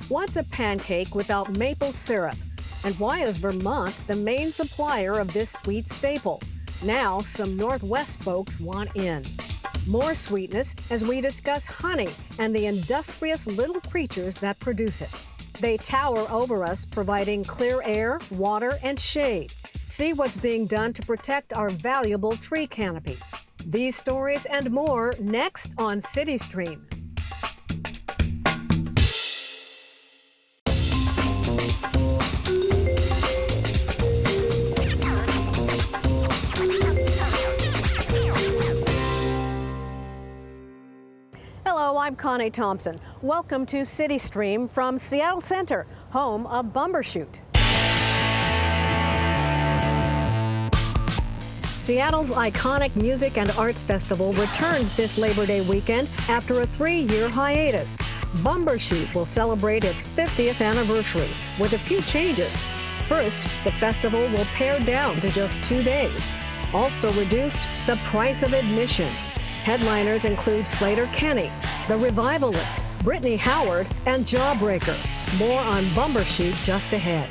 What's a pancake without maple syrup? And why is Vermont the main supplier of this sweet staple? Now, some Northwest folks want in. More sweetness as we discuss honey and the industrious little creatures that produce it. They tower over us, providing clear air, water, and shade. See what's being done to protect our valuable tree canopy. These stories and more next on CityStream. Hello, I'm Connie Thompson. Welcome to CityStream from Seattle Center, home of Bumbershoot. Seattle's iconic music and arts festival returns this Labor Day weekend after a 3-year hiatus. Bumbershoot will celebrate its 50th anniversary with a few changes. First, the festival will pare down to just 2 days. Also reduced the price of admission. Headliners include Sleater-Kinney, The Revivalist, Brittany Howard, and Jawbreaker. More on Bumbershoot just ahead.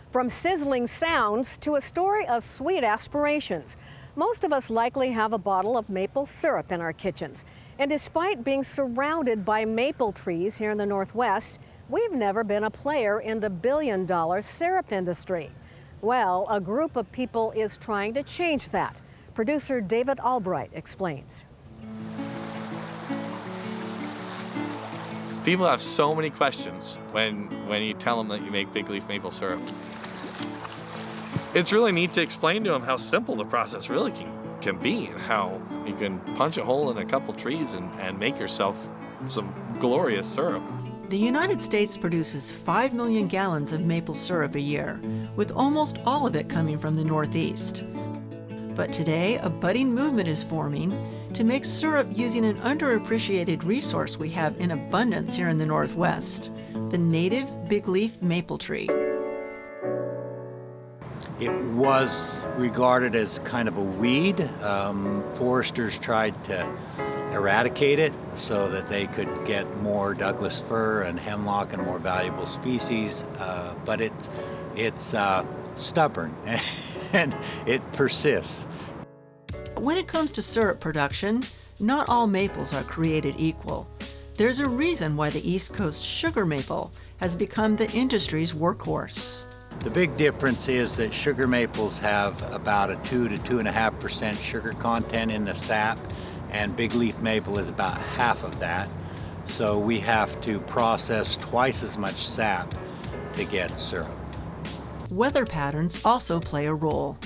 From sizzling sounds to a story of sweet aspirations, most of us likely have a bottle of maple syrup in our kitchens. And despite being surrounded by maple trees here in the Northwest, we've never been a player in the billion-dollar syrup industry. Well, a group of people is trying to change that. Producer David Albright explains. People have so many questions when you tell them that you make big leaf maple syrup. It's really neat to explain to them how simple the process really can be and how you can punch a hole in a couple trees and make yourself some glorious syrup. The United States produces 5 million gallons of maple syrup a year, with almost all of it coming from the Northeast. But today, a budding movement is forming to make syrup using an underappreciated resource we have in abundance here in the Northwest, the native big leaf maple tree. It was regarded as kind of a weed. Foresters tried to eradicate it so that they could get more Douglas fir and hemlock and more valuable species, but it's stubborn and it persists. When it comes to syrup production, not all maples are created equal. There's a reason why the East Coast sugar maple has become the industry's workhorse. The big difference is that sugar maples have about a 2 to 2.5% sugar content in the sap, and big leaf maple is about half of that. So we have to process twice as much sap to get syrup. Weather patterns also play a role.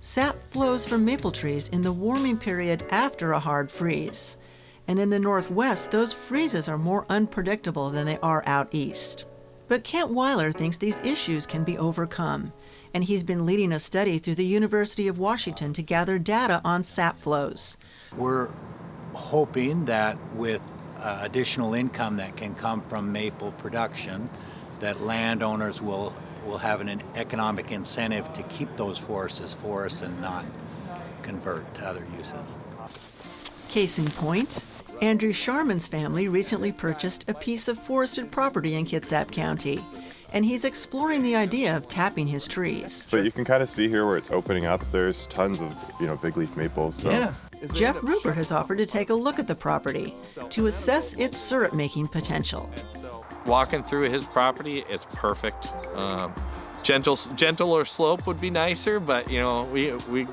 Sap flows from maple trees in the warming period after a hard freeze. And in the Northwest, those freezes are more unpredictable than they are out east. But Kent Weiler thinks these issues can be overcome, and he's been leading a study through the University of Washington to gather data on sap flows. We're hoping that with additional income that can come from maple production, that landowners will have an economic incentive to keep those forests as forests and not convert to other uses. Case in point, Andrew Sharman's family recently purchased a piece of forested property in Kitsap County, and he's exploring the idea of tapping his trees. But you can kind of see here where it's opening up, there's tons of, big leaf maples. So. Yeah. Jeff Rupert has offered to take a look at the property to assess its syrup-making potential. Walking through his property, it's perfect. Gentler slope would be nicer, but we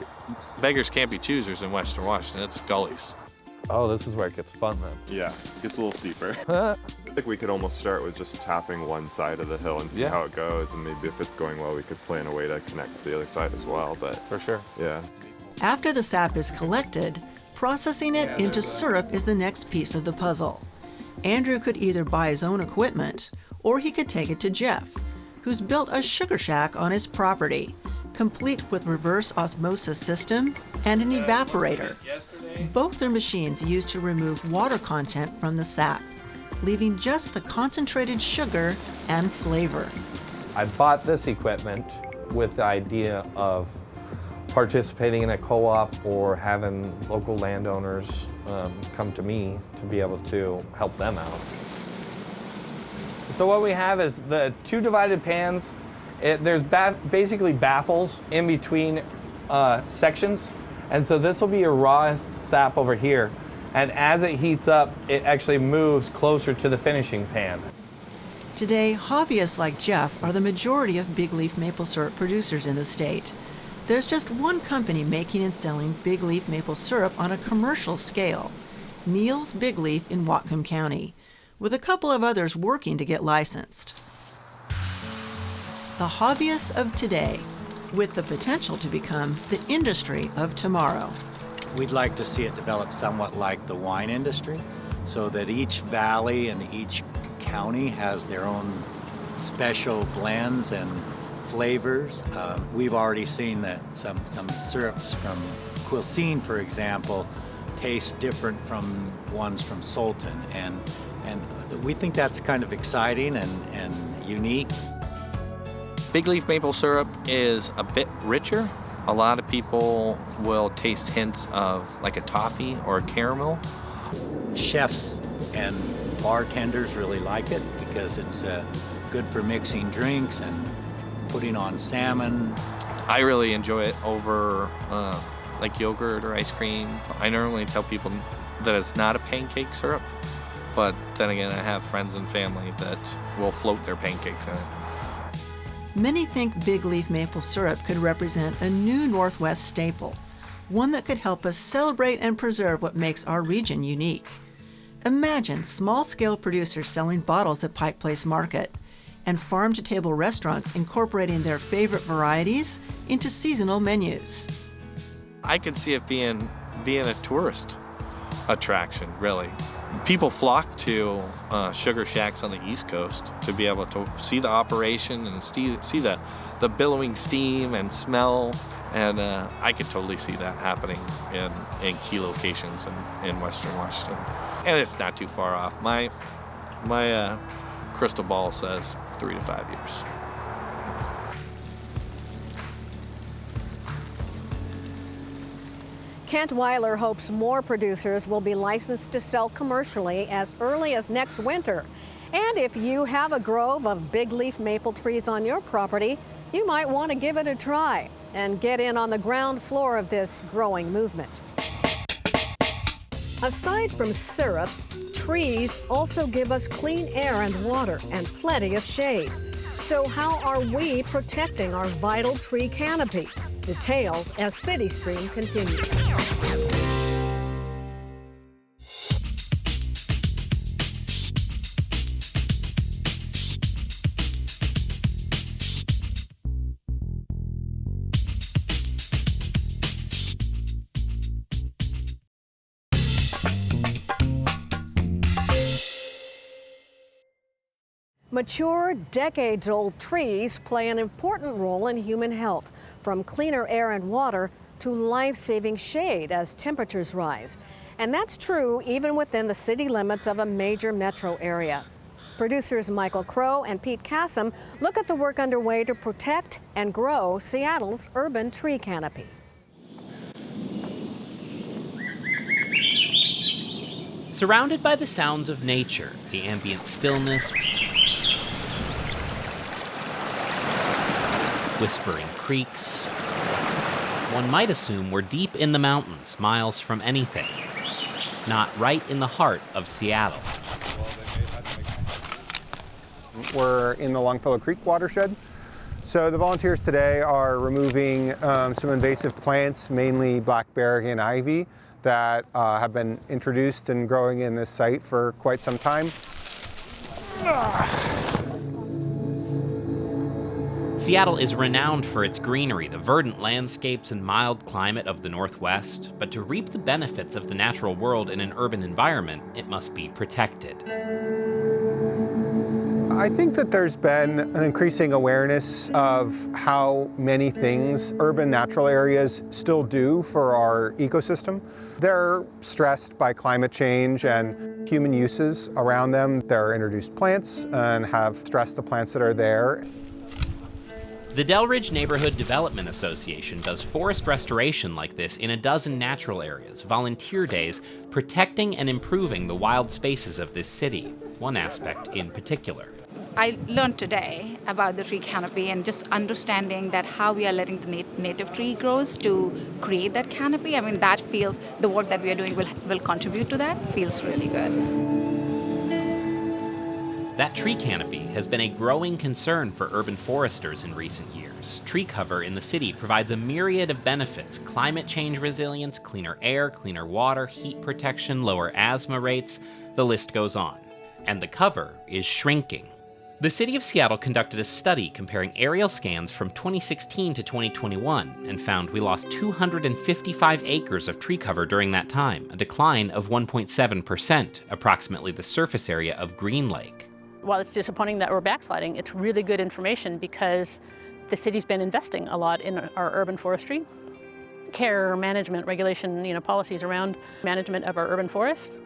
beggars can't be choosers in Western Washington. It's gullies. Oh, this is where it gets fun then. Yeah, it gets a little steeper. I think we could almost start with just tapping one side of the hill and see how it goes, and maybe if it's going well, we could plan a way to connect to the other side as well, but for sure. Yeah. After the sap is collected, processing it into syrup is the next piece of the puzzle. Andrew could either buy his own equipment, or he could take it to Jeff, who's built a sugar shack on his property, complete with reverse osmosis system and an evaporator. Both are machines used to remove water content from the sap, leaving just the concentrated sugar and flavor. I bought this equipment with the idea of participating in a co-op or having local landowners come to me to be able to help them out. So what we have is the two divided pans. There's basically baffles in between sections. And so this will be your rawest sap over here. And as it heats up, it actually moves closer to the finishing pan. Today, hobbyists like Jeff are the majority of big leaf maple syrup producers in the state. There's just one company making and selling big leaf maple syrup on a commercial scale, Neil's Big Leaf in Whatcom County, with a couple of others working to get licensed. The hobbyists of today, with the potential to become the industry of tomorrow. We'd like to see it develop somewhat like the wine industry, so that each valley and each county has their own special blends and flavors. We've already seen that some syrups from Quilcene, for example, taste different from ones from Sultan, and we think that's kind of exciting and unique. Big leaf maple syrup is a bit richer. A lot of people will taste hints of like a toffee or a caramel. Chefs and bartenders really like it because it's good for mixing drinks and putting on salmon. I really enjoy it over like yogurt or ice cream. I normally tell people that it's not a pancake syrup, but then again, I have friends and family that will float their pancakes in it. Many think big leaf maple syrup could represent a new Northwest staple, one that could help us celebrate and preserve what makes our region unique. Imagine small-scale producers selling bottles at Pike Place Market and farm-to-table restaurants incorporating their favorite varieties into seasonal menus. I could see it being a tourist attraction, really. People flock to sugar shacks on the East Coast to be able to see the operation and see the billowing steam and smell, and I could totally see that happening in key locations in Western Washington. And it's not too far off. My crystal ball says 3 to 5 years. Kent Weiler hopes more producers will be licensed to sell commercially as early as next winter. And if you have a grove of big leaf maple trees on your property, you might want to give it a try and get in on the ground floor of this growing movement. Aside from syrup, trees also give us clean air and water and plenty of shade. So how are we protecting our vital tree canopy? Details as CityStream continues. Mature, decades-old trees play an important role in human health, from cleaner air and water to life-saving shade as temperatures rise. And that's true even within the city limits of a major metro area. Producers Michael Crow and Pete Kassem look at the work underway to protect and grow Seattle's urban tree canopy. Surrounded by the sounds of nature, the ambient stillness, whispering creeks, one might assume we're deep in the mountains, miles from anything. Not right in the heart of Seattle. We're in the Longfellow Creek watershed. So the volunteers today are removing some invasive plants, mainly blackberry and ivy, that have been introduced and growing in this site for quite some time. Seattle is renowned for its greenery, the verdant landscapes and mild climate of the Northwest, but to reap the benefits of the natural world in an urban environment, it must be protected. I think that there's been an increasing awareness of how many things urban natural areas still do for our ecosystem. They're stressed by climate change and human uses around them. There are introduced plants and have stressed the plants that are there. The Delridge Neighborhood Development Association does forest restoration like this in a dozen natural areas, volunteer days, protecting and improving the wild spaces of this city, one aspect in particular. I learned today about the tree canopy and just understanding that how we are letting the native tree grows to create that canopy. I mean, that feels, the work that we are doing will contribute to that, feels really good. That tree canopy has been a growing concern for urban foresters in recent years. Tree cover in the city provides a myriad of benefits: climate change resilience, cleaner air, cleaner water, heat protection, lower asthma rates, the list goes on. And the cover is shrinking. The city of Seattle conducted a study comparing aerial scans from 2016 to 2021 and found we lost 255 acres of tree cover during that time, a decline of 1.7%, approximately the surface area of Green Lake. While it's disappointing that we're backsliding, it's really good information because the city's been investing a lot in our urban forestry, care, management, regulation, policies around management of our urban forest.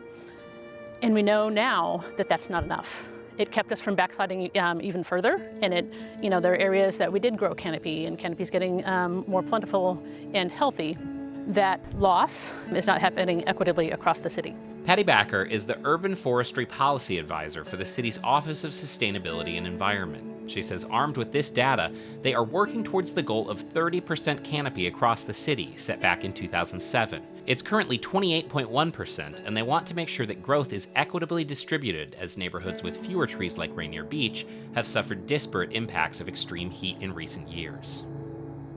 And we know now that that's not enough. It kept us from backsliding even further, and there are areas that we did grow canopy, and canopy's getting more plentiful and healthy. That loss is not happening equitably across the city. Patty Backer is the Urban Forestry Policy Advisor for the city's Office of Sustainability and Environment. She says armed with this data, they are working towards the goal of 30% canopy across the city set back in 2007. It's currently 28.1%, and they want to make sure that growth is equitably distributed as neighborhoods with fewer trees like Rainier Beach have suffered disparate impacts of extreme heat in recent years.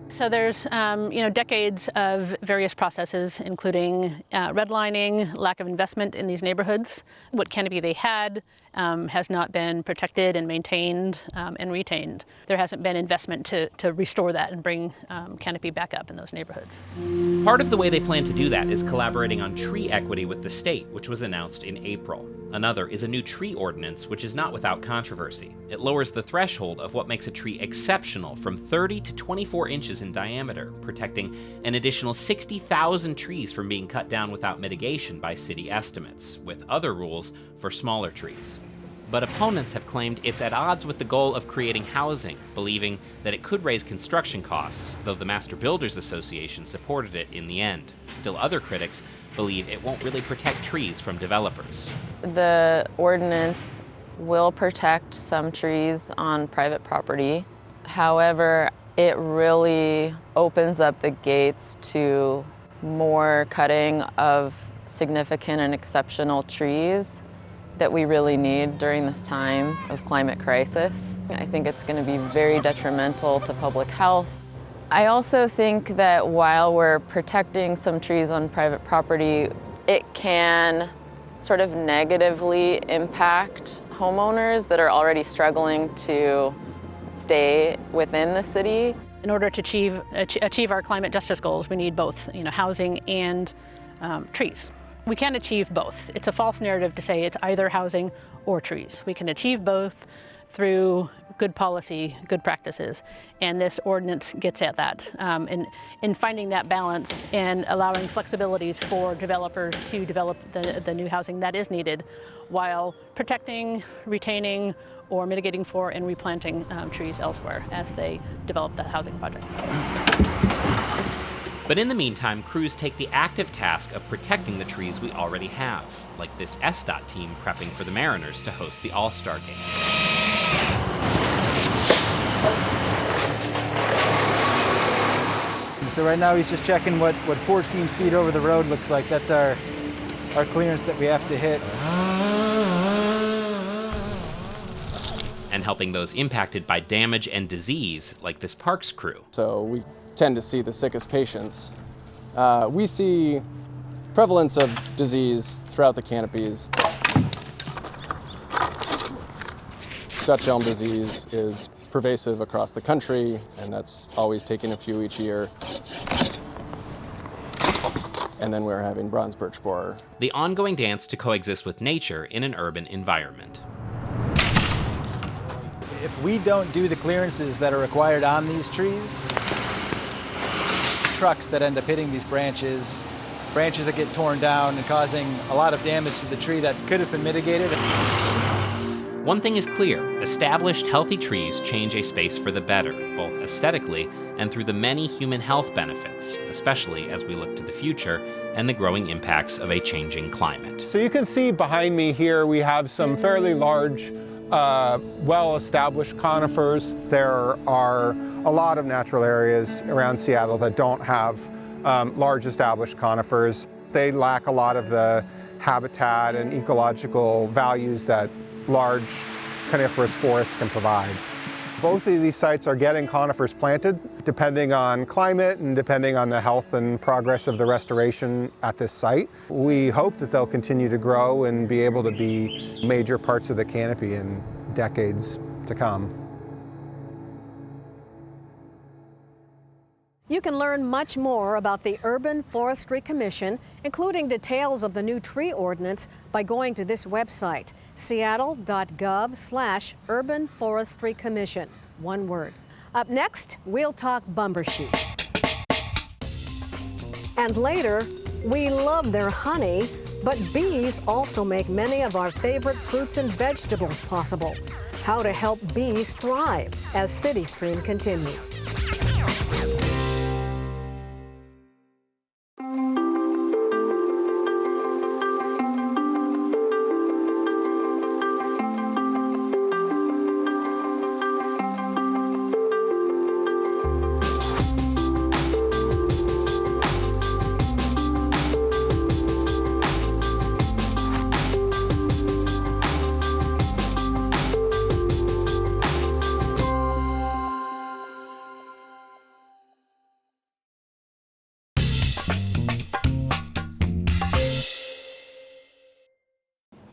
So there's decades of various processes, including redlining, lack of investment in these neighborhoods. What canopy they had has not been protected and maintained and retained. There hasn't been investment to restore that and bring canopy back up in those neighborhoods. Part of the way they plan to do that is collaborating on tree equity with the state, which was announced in April. Another is a new tree ordinance, which is not without controversy. It lowers the threshold of what makes a tree exceptional from 30 to 24 inches in diameter, protecting an additional 60,000 trees from being cut down without mitigation by city estimates, with other rules for smaller trees. But opponents have claimed it's at odds with the goal of creating housing, believing that it could raise construction costs, though the Master Builders Association supported it in the end. Still, other critics believe it won't really protect trees from developers. The ordinance will protect some trees on private property. However, it really opens up the gates to more cutting of significant and exceptional trees that we really need during this time of climate crisis. I think it's going to be very detrimental to public health. I also think that while we're protecting some trees on private property, it can sort of negatively impact homeowners that are already struggling to stay within the city. In order to achieve our climate justice goals, we need both housing and trees. We can't achieve both. It's a false narrative to say it's either housing or trees. We can achieve both through good policy, good practices, and this ordinance gets at that. In finding that balance and allowing flexibilities for developers to develop the new housing that is needed, while protecting, retaining, or mitigating for and replanting trees elsewhere as they develop the housing project. But in the meantime, crews take the active task of protecting the trees we already have, like this SDOT team prepping for the Mariners to host the All-Star Game. So right now he's just checking what 14 feet over the road looks like. That's our clearance that we have to hit. And helping those impacted by damage and disease, like this parks crew. So we tend to see the sickest patients. We see prevalence of disease throughout the canopies. Dutch elm disease is pervasive across the country, and that's always taking a few each year. And then we're having bronze birch borer. The ongoing dance to coexist with nature in an urban environment. If we don't do the clearances that are required on these trees, trucks that end up hitting these branches that get torn down and causing a lot of damage to the tree that could have been mitigated. One thing is clear: established, healthy trees change a space for the better, both aesthetically and through the many human health benefits, especially as we look to the future and the growing impacts of a changing climate. So you can see behind me here we have some fairly large well-established conifers. There are a lot of natural areas around Seattle that don't have large established conifers. They lack a lot of the habitat and ecological values that large coniferous forests can provide. Both of these sites are getting conifers planted, depending on climate and depending on the health and progress of the restoration at this site. We hope that they'll continue to grow and be able to be major parts of the canopy in decades to come. You can learn much more about the Urban Forestry Commission, including details of the new tree ordinance, by going to this website, seattle.gov/Urban Forestry Commission. One word. Up next, we'll talk Bumbershoot. And later, we love their honey, but bees also make many of our favorite fruits and vegetables possible. How to help bees thrive as CityStream continues.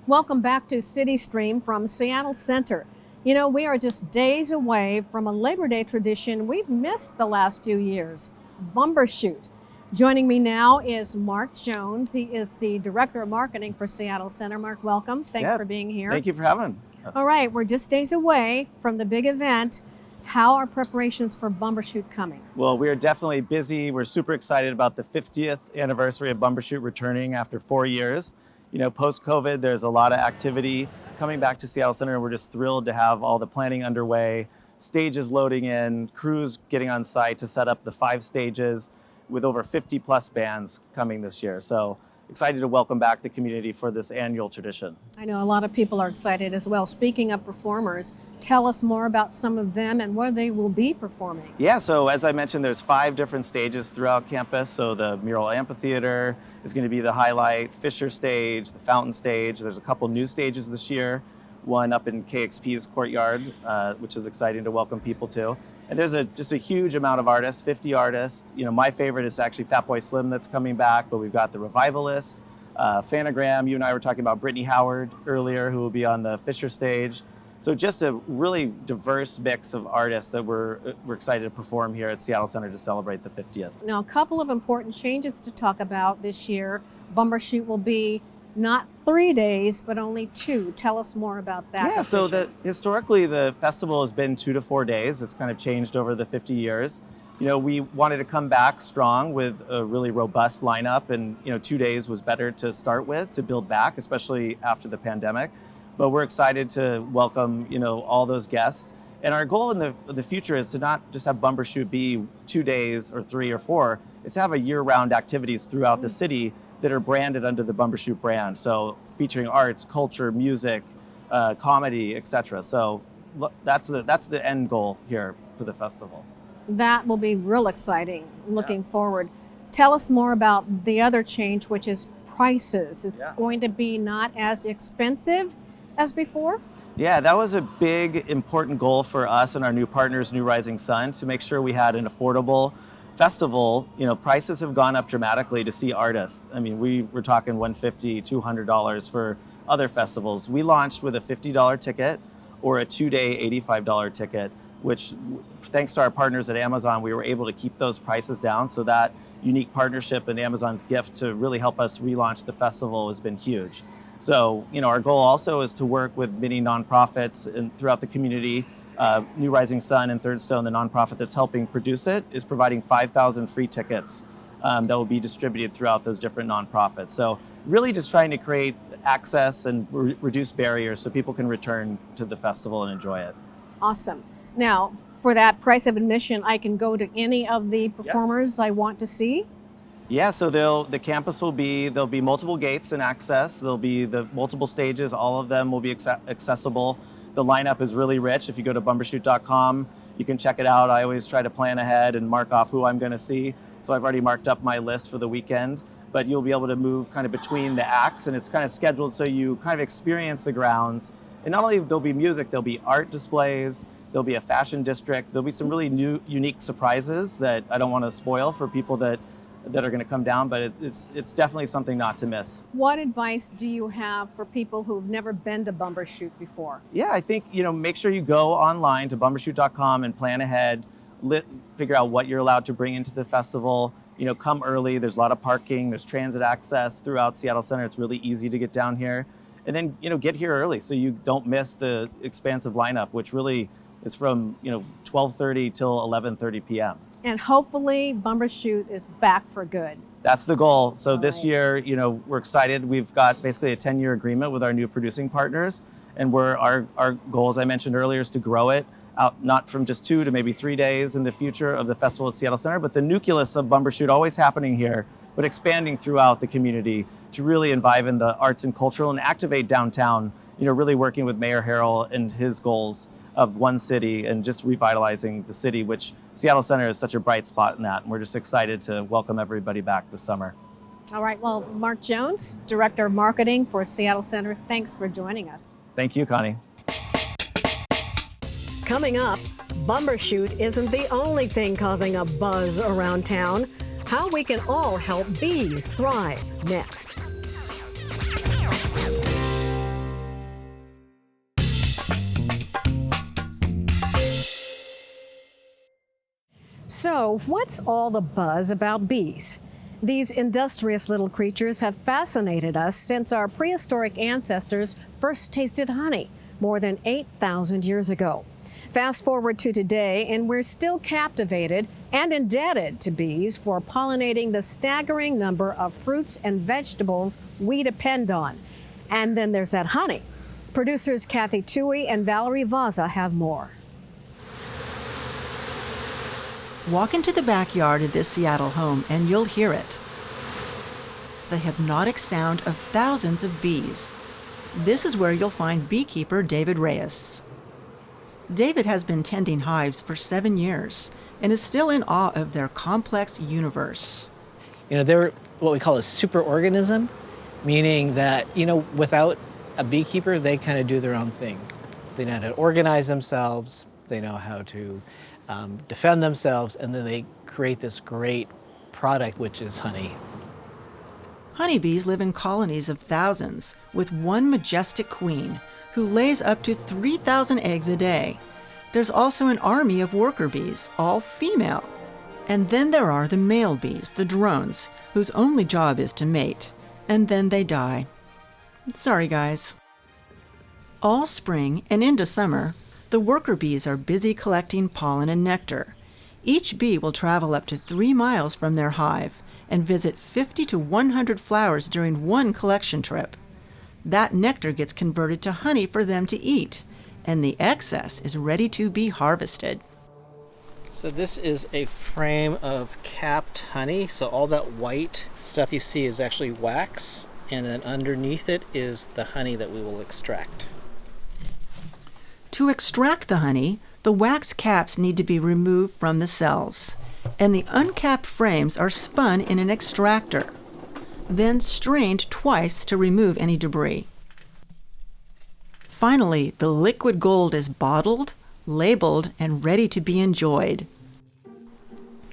Welcome back to CityStream from Seattle Center. You know, we are just days away from a Labor Day tradition we've missed the last few years, Bumbershoot. Joining me now is Mark Jones. He is the Director of Marketing for Seattle Center. Mark, welcome. Thanks for being here. Thank you for having us. All right, we're just days away from the big event. How are preparations for Bumbershoot coming? Well, we are definitely busy. We're super excited about the 50th anniversary of Bumbershoot returning after 4 years. You know, post-COVID, there's a lot of activity coming back to Seattle Center, and we're just thrilled to have all the planning underway, stages loading in, crews getting on site to set up the 5 stages with over 50 plus bands coming this year. So excited to welcome back the community for this annual tradition. I know a lot of people are excited as well. Speaking of performers, tell us more about some of them and where they will be performing. Yeah, so as I mentioned, there's 5 different stages throughout campus. So the mural amphitheater is going to be the highlight, Fisher stage, the fountain stage. There's a couple new stages this year, one up in KXP's courtyard, which is exciting to welcome people to. And there's just a huge amount of artists, 50 artists. You know, my favorite is actually Fatboy Slim that's coming back, but we've got the Revivalists, Phanogram. You and I were talking about Brittany Howard earlier, who will be on the Fisher stage. So just a really diverse mix of artists that we're excited to perform here at Seattle Center to celebrate the 50th. Now, a couple of important changes to talk about this year. Bumbershoot will be not 3 days, but only 2. Tell us more about that. Yeah, so historically the festival has been 2 to 4 days. It's kind of changed over the 50 years. You know, we wanted to come back strong with a really robust lineup, and 2 days was better to start with to build back, especially after the pandemic. But we're excited to welcome, all those guests. And our goal in the future is to not just have Bumbershoot be 2 days or 3 or 4, it's to have a year-round activities throughout the city that are branded under the Bumbershoot brand. So featuring arts, culture, music, comedy, etc. So that's the end goal here for the festival. That will be real exciting, looking forward. Tell us more about the other change, which is prices. It's going to be not as expensive as before? Yeah, that was a big, important goal for us and our new partners, New Rising Sun, to make sure we had an affordable festival. Prices have gone up dramatically to see artists. I mean, we were talking $150, $200 for other festivals. We launched with a $50 ticket or a 2-day $85 ticket, which thanks to our partners at Amazon, we were able to keep those prices down. So that unique partnership and Amazon's gift to really help us relaunch the festival has been huge. So, our goal also is to work with many nonprofits throughout the community. New Rising Sun and Third Stone, the nonprofit that's helping produce it, is providing 5,000 free tickets that will be distributed throughout those different nonprofits. So really just trying to create access and reduce barriers so people can return to the festival and enjoy it. Awesome. Now, for that price of admission, I can go to any of the performers I want to see? Yeah, so the campus there'll be multiple gates and access. There'll be the multiple stages. All of them will be accessible The lineup is really rich. If you go to bumbershoot.com, you can check it out. I always try to plan ahead and mark off who I'm going to see. So I've already marked up my list for the weekend, but you'll be able to move kind of between the acts, and it's kind of scheduled so you kind of experience the grounds. And not only there'll be music, there'll be art displays, there'll be a fashion district, there'll be some really new, unique surprises that I don't want to spoil for people that are going to come down, but it's definitely something not to miss. What advice do you have for people who've never been to Bumbershoot before? Yeah, I think, make sure you go online to bumbershoot.com and plan ahead, figure out what you're allowed to bring into the festival. Come early. There's a lot of parking. There's transit access throughout Seattle Center. It's really easy to get down here. And then, get here early so you don't miss the expansive lineup, which really is from, 12:30 till 11:30 p.m. And hopefully Bumbershoot is back for good. That's the goal. So this year, we're excited. We've got basically a 10-year agreement with our new producing partners. And our goal, as I mentioned earlier, is to grow it out, not from just 2 to maybe 3 days in the future of the festival at Seattle Center, but the nucleus of Bumbershoot always happening here, but expanding throughout the community to really enliven the arts and cultural and activate downtown, really working with Mayor Harrell and his goals of one city and just revitalizing the city, which Seattle Center is such a bright spot in that. And we're just excited to welcome everybody back this summer. All right, well, Mark Jones, Director of Marketing for Seattle Center, thanks for joining us. Thank you, Connie. Coming up, Bumbershoot isn't the only thing causing a buzz around town. How we can all help bees thrive next. So, what's all the buzz about bees? These industrious little creatures have fascinated us since our prehistoric ancestors first tasted honey more than 8,000 years ago. Fast forward to today, and we're still captivated and indebted to bees for pollinating the staggering number of fruits and vegetables we depend on. And then there's that honey. Producers Kathy Tui and Valerie Vaza have more. Walk into the backyard of this Seattle home and you'll hear it. The hypnotic sound of thousands of bees. This is where you'll find beekeeper David Reyes. David has been tending hives for 7 years and is still in awe of their complex universe. They're what we call a superorganism, meaning that, without a beekeeper, they kind of do their own thing. They know how to organize themselves, they know how to defend themselves, and then they create this great product, which is honey. Honeybees live in colonies of thousands with one majestic queen who lays up to 3,000 eggs a day. There's also an army of worker bees, all female. And then there are the male bees, the drones, whose only job is to mate, and then they die. Sorry, guys. All spring and into summer, the worker bees are busy collecting pollen and nectar. Each bee will travel up to 3 miles from their hive and visit 50 to 100 flowers during one collection trip. That nectar gets converted to honey for them to eat, and the excess is ready to be harvested. So this is a frame of capped honey. So all that white stuff you see is actually wax, and then underneath it is the honey that we will extract. To extract the honey, the wax caps need to be removed from the cells, and the uncapped frames are spun in an extractor, then strained twice to remove any debris. Finally, the liquid gold is bottled, labeled, and ready to be enjoyed.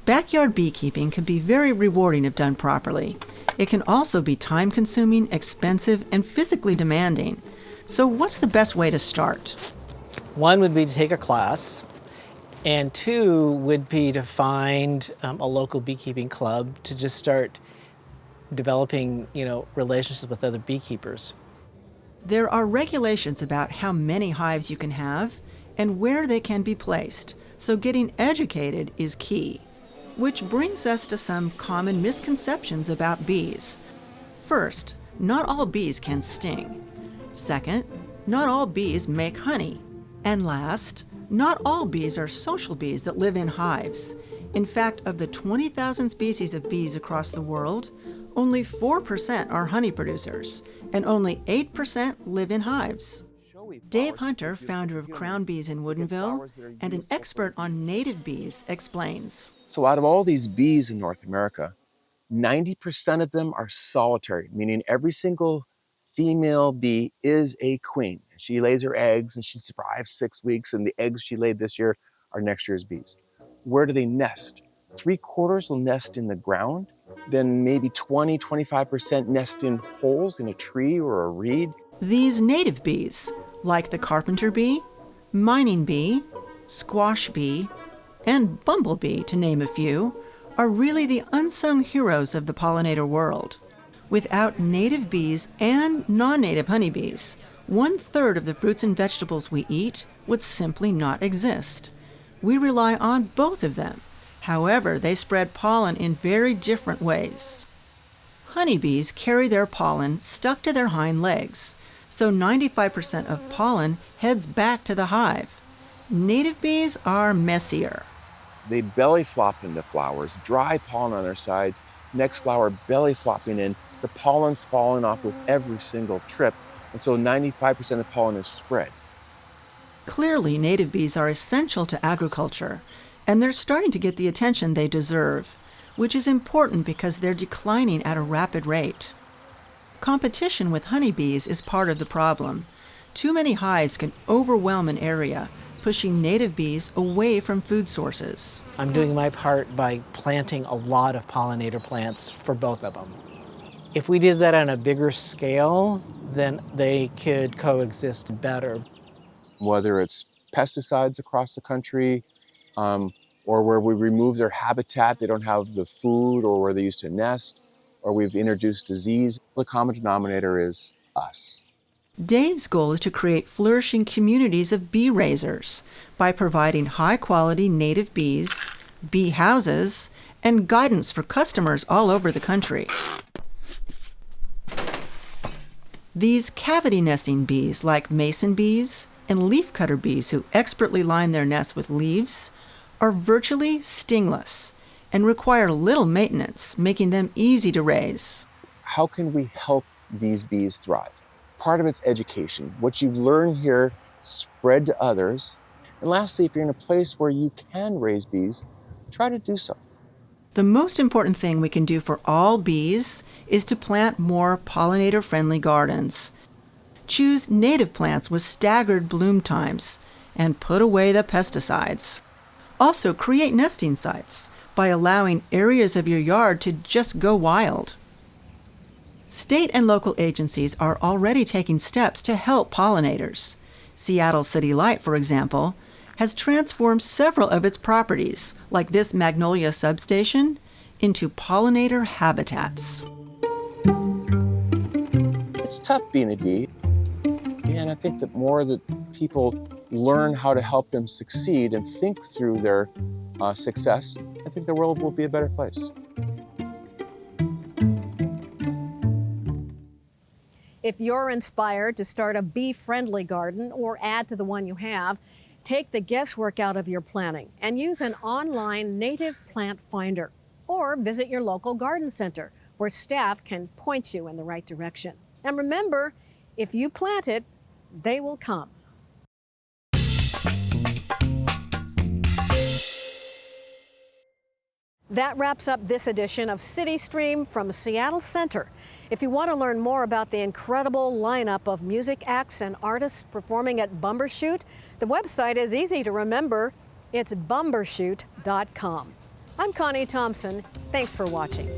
Backyard beekeeping can be very rewarding if done properly. It can also be time-consuming, expensive, and physically demanding. So what's the best way to start? One would be to take a class, and 2 would be to find a local beekeeping club to just start developing, relationships with other beekeepers. There are regulations about how many hives you can have and where they can be placed, so getting educated is key. Which brings us to some common misconceptions about bees. First, not all bees can sting. Second, not all bees make honey. And last, not all bees are social bees that live in hives. In fact, of the 20,000 species of bees across the world, only 4% are honey producers, and only 8% live in hives. Dave Hunter, founder of Crown Bees in Woodinville and an expert on native bees, explains. So out of all these bees in North America, 90% of them are solitary, meaning every single female bee is a queen. She lays her eggs and she survives 6 weeks, and the eggs she laid this year are next year's bees. Where do they nest? 3/4 will nest in the ground, then maybe 20-25% nest in holes in a tree or a reed. These native bees, like the carpenter bee, mining bee, squash bee, and bumblebee, to name a few, are really the unsung heroes of the pollinator world. Without native bees and non-native honeybees, 1/3 of the fruits and vegetables we eat would simply not exist. We rely on both of them. However, they spread pollen in very different ways. Honeybees carry their pollen stuck to their hind legs, so 95% of pollen heads back to the hive. Native bees are messier. They belly flop into flowers, dry pollen on their sides, next flower belly flopping in, the pollen's falling off with every single trip, and so 95% of the pollen is spread. Clearly, native bees are essential to agriculture, and they're starting to get the attention they deserve, which is important because they're declining at a rapid rate. Competition with honeybees is part of the problem. Too many hives can overwhelm an area, pushing native bees away from food sources. I'm doing my part by planting a lot of pollinator plants for both of them. If we did that on a bigger scale, then they could coexist better. Whether it's pesticides across the country, or where we remove their habitat, they don't have the food, or where they used to nest, or we've introduced disease, the common denominator is us. Dave's goal is to create flourishing communities of bee raisers by providing high-quality native bees, bee houses, and guidance for customers all over the country. These cavity nesting bees, like mason bees and leafcutter bees who expertly line their nests with leaves, are virtually stingless and require little maintenance, making them easy to raise. How can we help these bees thrive? Part of it's education. What you've learned here, spread to others. And lastly, if you're in a place where you can raise bees, try to do so. The most important thing we can do for all bees is to plant more pollinator-friendly gardens. Choose native plants with staggered bloom times and put away the pesticides. Also, create nesting sites by allowing areas of your yard to just go wild. State and local agencies are already taking steps to help pollinators. Seattle City Light, for example, has transformed several of its properties, like this Magnolia substation, into pollinator habitats. It's tough being a bee, and I think that more that people learn how to help them succeed and think through their success, I think the world will be a better place. If you're inspired to start a bee-friendly garden or add to the one you have, take the guesswork out of your planning and use an online native plant finder, or visit your local garden center where staff can point you in the right direction. And remember, if you plant it, they will come. That wraps up this edition of CityStream from Seattle Center. If you want to learn more about the incredible lineup of music acts and artists performing at Bumbershoot, the website is easy to remember. It's bumbershoot.com. I'm Connie Thompson. Thanks for watching.